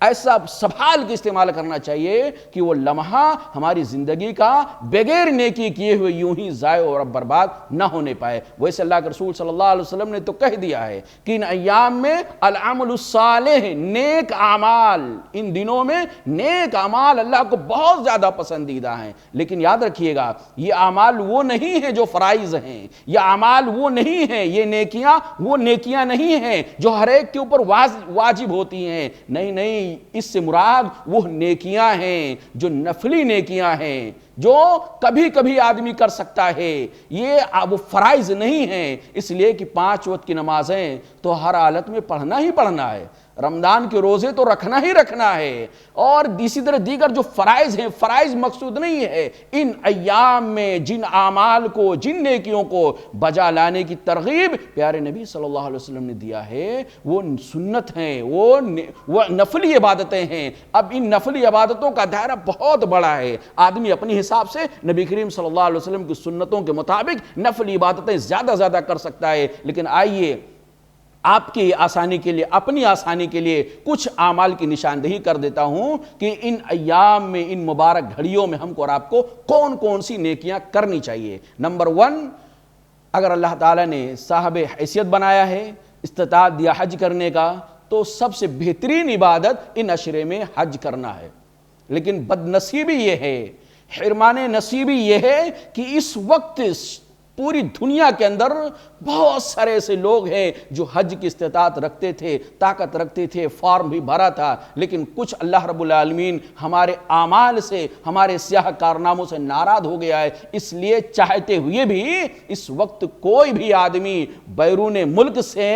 ایسا سنبھال کے استعمال کرنا چاہیے کہ وہ لمحہ ہماری زندگی کا بغیر نیکی کیے ہوئے یوں ہی ضائع اور برباد نہ ہونے پائے۔ ویسے اللہ کے رسول صلی اللہ علیہ وسلم نے تو کہہ دیا ہے کہ ان ایام میں العمل الصالح، نیک اعمال، ان دنوں میں نیک اعمال اللہ کو بہت زیادہ پسندیدہ ہیں۔ لیکن یاد رکھیے گا، یہ اعمال وہ نہیں ہیں جو فرائض ہیں، یہ اعمال وہ نہیں ہیں، یہ نیکیاں وہ نیکیاں نہیں ہیں جو ہر ایک کے اوپر واجب ہوتی ہیں۔ نہیں نہیں، اس سے مراد وہ نیکیاں ہیں جو نفلی نیکیاں ہیں، جو کبھی کبھی آدمی کر سکتا ہے، یہ وہ فرائض نہیں ہیں۔ اس لیے کہ 5 وقت کی نمازیں تو ہر حالت میں پڑھنا ہی پڑھنا ہے، رمضان کے روزے تو رکھنا ہی رکھنا ہے، اور اسی طرح دیگر جو فرائض ہیں، فرائض مقصود نہیں ہے۔ ان ایام میں جن اعمال کو، جن نیکیوں کو بجا لانے کی ترغیب پیارے نبی صلی اللہ علیہ وسلم نے دیا ہے، وہ سنت ہیں، وہ نفلی عبادتیں ہیں۔ اب ان نفلی عبادتوں کا دائرہ بہت بڑا ہے، آدمی اپنی حساب سے نبی کریم صلی اللہ علیہ وسلم کی سنتوں کے مطابق نفلی عبادتیں زیادہ کر سکتا ہے۔ لیکن آئیے آپ کی آسانی کے لیے، اپنی آسانی کے لیے کچھ اعمال کی نشاندہی کر دیتا ہوں کہ ان ایام میں، ان مبارک گھڑیوں میں ہم کو اور آپ کو کون کون سی نیکیاں کرنی چاہیے۔ نمبر 1، اگر اللہ تعالیٰ نے صاحب حیثیت بنایا ہے، استطاعت دیا حج کرنے کا، تو سب سے بہترین عبادت ان عشرے میں حج کرنا ہے۔ لیکن بد نصیبی یہ ہے، حرمان نصیبی یہ ہے کہ اس وقت پوری دنیا کے اندر بہت سارے ایسے لوگ ہیں جو حج کی استطاعت رکھتے تھے، طاقت رکھتے تھے، فارم بھی بھرا تھا، لیکن کچھ اللہ رب العالمین ہمارے اعمال سے، ہمارے سیاہ کارناموں سے ناراض ہو گیا ہے۔ اس لیے چاہتے ہوئے بھی اس وقت کوئی بھی آدمی بیرون ملک سے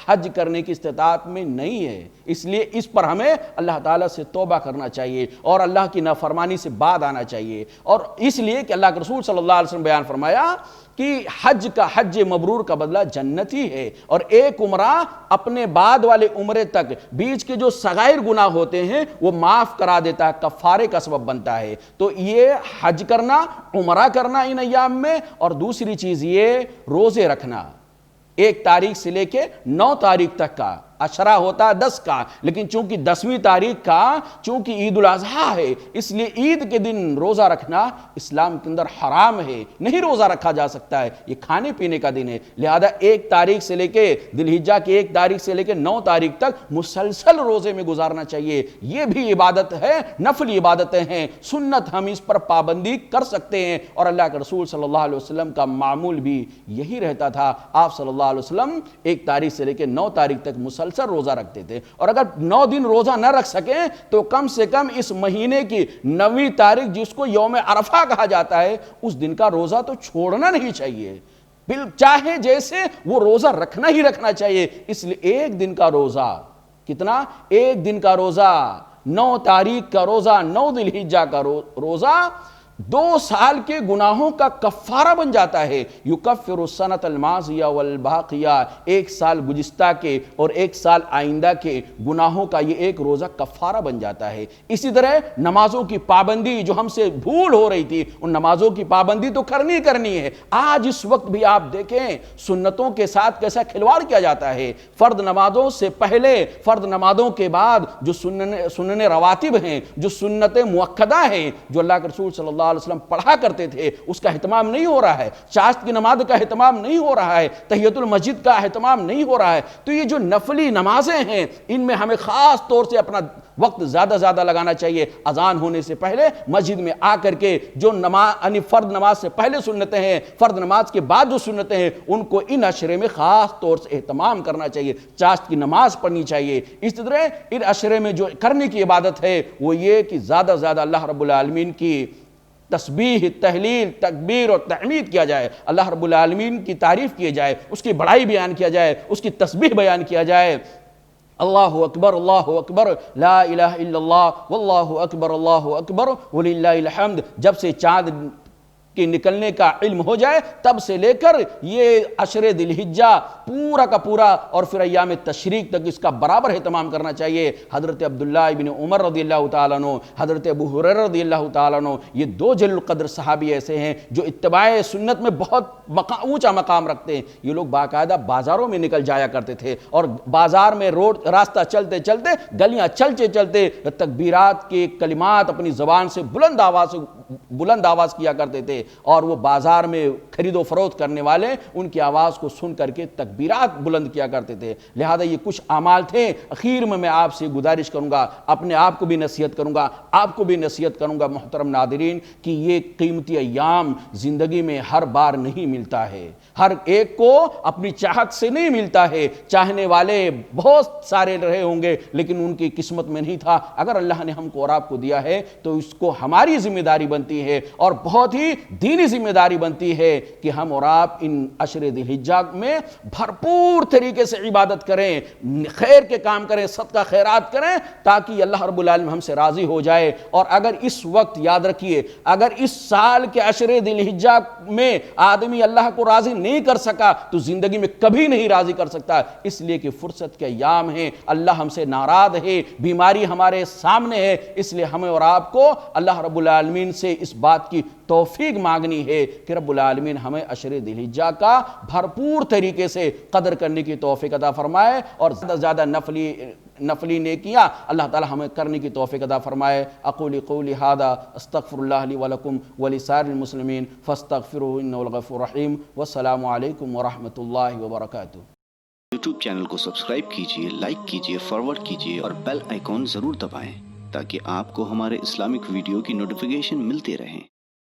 حج کرنے کی استطاعت میں نہیں ہے۔ اس لیے اس پر ہمیں اللہ تعالیٰ سے توبہ کرنا چاہیے اور اللہ کی نافرمانی سے بعد آنا چاہیے، اور اس لیے کہ اللہ کے رسول صلی اللہ علیہ وسلم بیان فرمایا کہ حج مبرور کا بدلہ جنت ہی ہے، اور ایک عمرہ اپنے بعد والے عمرے تک بیچ کے جو صغائر گناہ ہوتے ہیں وہ معاف کرا دیتا ہے، کفارے کا سبب بنتا ہے۔ تو یہ حج کرنا، عمرہ کرنا ان ایام میں، اور دوسری چیز یہ روزے رکھنا، 1 تاریخ سے لے کے 9 تاریخ تک کا، عشرہ ہوتا ہے 10 کا، لیکن چونکہ 10ویں تاریخ کا چونکہ عید الاضحیٰ ہے، اس لیے عید کے دن روزہ رکھنا اسلام کے اندر حرام ہے، نہیں روزہ رکھا جا سکتا ہے، یہ کھانے پینے کا دن ہے۔ لہذا 1 تاریخ سے لے کے ذی الحجہ کی 1 تاریخ سے لے کے 9 تاریخ تک مسلسل روزے میں گزارنا چاہیے۔ یہ بھی عبادت ہے، نفلی عبادتیں ہیں، سنت، ہم اس پر پابندی کر سکتے ہیں، اور اللہ کے رسول صلی اللہ علیہ وسلم کا معمول بھی یہی رہتا تھا۔ آپ صلی اللہ علیہ وسلم 1 تاریخ سے لے کے 9 تاریخ تک مسلسل روزہ رکھتے تھے، اور اگر 9 دن روزہ نہ رکھ سکیں تو کم سے کم اس مہینے کی 9ویں تاریخ، جس کو یوم عرفہ کہا جاتا ہے، اس دن کا روزہ تو چھوڑنا نہیں چاہیے، چاہے جیسے وہ روزہ رکھنا ہی رکھنا چاہیے۔ اس لیے 1 دن کا روزہ، کتنا؟ 1 دن کا روزہ، 9 تاریخ کا روزہ، 9 ذی الحجہ کا روزہ 2 سال کے گناہوں کا کفارہ بن جاتا ہے۔ یکفر السنۃ الماضیہ والباقیہ، 1 سال گزشتہ کے اور 1 سال آئندہ کے گناہوں کا یہ 1 روزہ کفارہ بن جاتا ہے۔ اسی طرح نمازوں کی پابندی جو ہم سے بھول ہو رہی تھی، ان نمازوں کی پابندی تو کرنی ہے۔ آج اس وقت بھی آپ دیکھیں سنتوں کے ساتھ کیسا کھلواڑ کیا جاتا ہے۔ فرض نمازوں سے پہلے، فرض نمازوں کے بعد جو سنن رواتب ہیں، جو سنت مؤکدہ ہیں، جو اللہ کے رسول صلی اللہ علیہ وسلم پڑھا کرتے تھے، اس کا اہتمام نہیں ہو رہا ہے۔ چاشت کی نماز کا اہتمام نہیں ہو رہا ہے، تحیۃ المسجد کا اہتمام نہیں ہو رہا ہے۔ تو یہ جو نفلی نمازیں ہیں، ان میں ہمیں خاص طور سے اپنا وقت زیادہ لگانا چاہیے۔ اذان ہونے سے پہلے مسجد میں آ کر کے جو نماز، فرض نماز سے پہلے سنتیں ہیں، فرض نماز کے بعد جو سنتیں ہیں، ان کو ان عشرے میں خاص طور سے اہتمام کرنا چاہیے۔ چاشت کی نماز پڑھنی چاہیے۔ اس طرح ان عشرے میں جو کرنے کی عبادت ہے وہ یہ کہ زیادہ اللہ رب العالمین کی تسبیح، تحلیل، تکبیر اور تحمید کیا جائے، اللہ رب العالمین کی تعریف کی جائے، اس کی بڑائی بیان کیا جائے، اس کی تسبیح بیان کیا جائے۔ اللہ اکبر، اللہ اکبر، لا الہ الا اللہ، واللہ اکبر وللہ الحمد۔ جب سے چاند کے نکلنے کا علم ہو جائے تب سے لے کر یہ عشر ذی الحجہ پورا کا پورا اور پھر ایام تشریق تک اس کا برابر اہتمام کرنا چاہیے۔ حضرت عبداللہ ابن عمر رضی اللہ تعالیٰ عنہ، حضرت ابو ہریرہ رضی اللہ تعالیٰ عنہ، یہ دو جلیل القدر صحابی ایسے ہیں جو اتباع سنت میں بہت اونچا مقام رکھتے ہیں۔ یہ لوگ باقاعدہ بازاروں میں نکل جایا کرتے تھے اور بازار میں راستہ چلتے چلتے گلیاں چلتے چلتے تکبیرات کے کلمات اپنی زبان سے بلند آواز کیا کرتے تھے، اور وہ بازار میں خرید و فروخت کرنے والے ان کی آواز کو سن کر کے تکبیرات بلند کیا کرتے تھے۔ لہذا یہ کچھ اعمال تھے۔ اخیر میں آپ سے گزارش کروں گا، اپنے آپ کو بھی نصیحت کروں گا، آپ کو بھی نصیحت کروں گا محترم ناظرین، کہ یہ قیمتی ایام زندگی میں ہر بار نہیں ملتا ہے، ہر ایک کو اپنی چاہت سے نہیں ملتا ہے۔ چاہنے والے بہت سارے رہے ہوں گے لیکن ان کی قسمت میں نہیں تھا۔ اگر اللہ نے ہم کو اور آپ کو دیا ہے تو اس کو ہماری ذمہ داری بنتی ہے، اور بہت ہی دینی ذمہ داری بنتی ہے کہ ہم اور آپ ان عشر ذی الحجہ میں بھرپور طریقے سے عبادت کریں، خیر کے کام کریں، صدقہ خیرات کریں، تاکہ اللہ رب العالمین ہم سے راضی ہو جائے۔ اور اگر اس وقت یاد رکھیے، اگر اس سال کے عشر ذی الحجہ میں آدمی اللہ کو راضی نہیں کر سکا تو زندگی میں کبھی نہیں راضی کر سکتا، اس لیے کہ فرصت کے ایام ہیں، اللہ ہم سے ناراض ہے، بیماری ہمارے سامنے ہے، اس لیے ہمیں اور آپ کو اللہ رب العالمین سے اس بات کی توفیق مانگنی ہے کہ رب العالمین ہمیں عشر ذی الحجہ کا بھرپور طریقے سے قدر کرنے کی توفیق عطا فرمائے، اور زیادہ سے زیادہ نفلی نیکیاں اللہ تعالی ہمیں کرنے کی توفیق عطا فرمائے۔ اقول قولی ھذا استغفر اللہ لی ولکم ولسائر المسلمین فاستغفروہ انہ الغفور الرحیم، والسلام علیکم ورحمۃ اللہ وبرکاتہ۔ یوٹیوب چینل کو سبسکرائب کیجئے، لائک کیجئے، فارورڈ کیجئے اور بیل آئیکن ضرور دبائیں تاکہ آپ کو ہمارے اسلامک ویڈیو کی نوٹیفیکیشن ملتے رہیں۔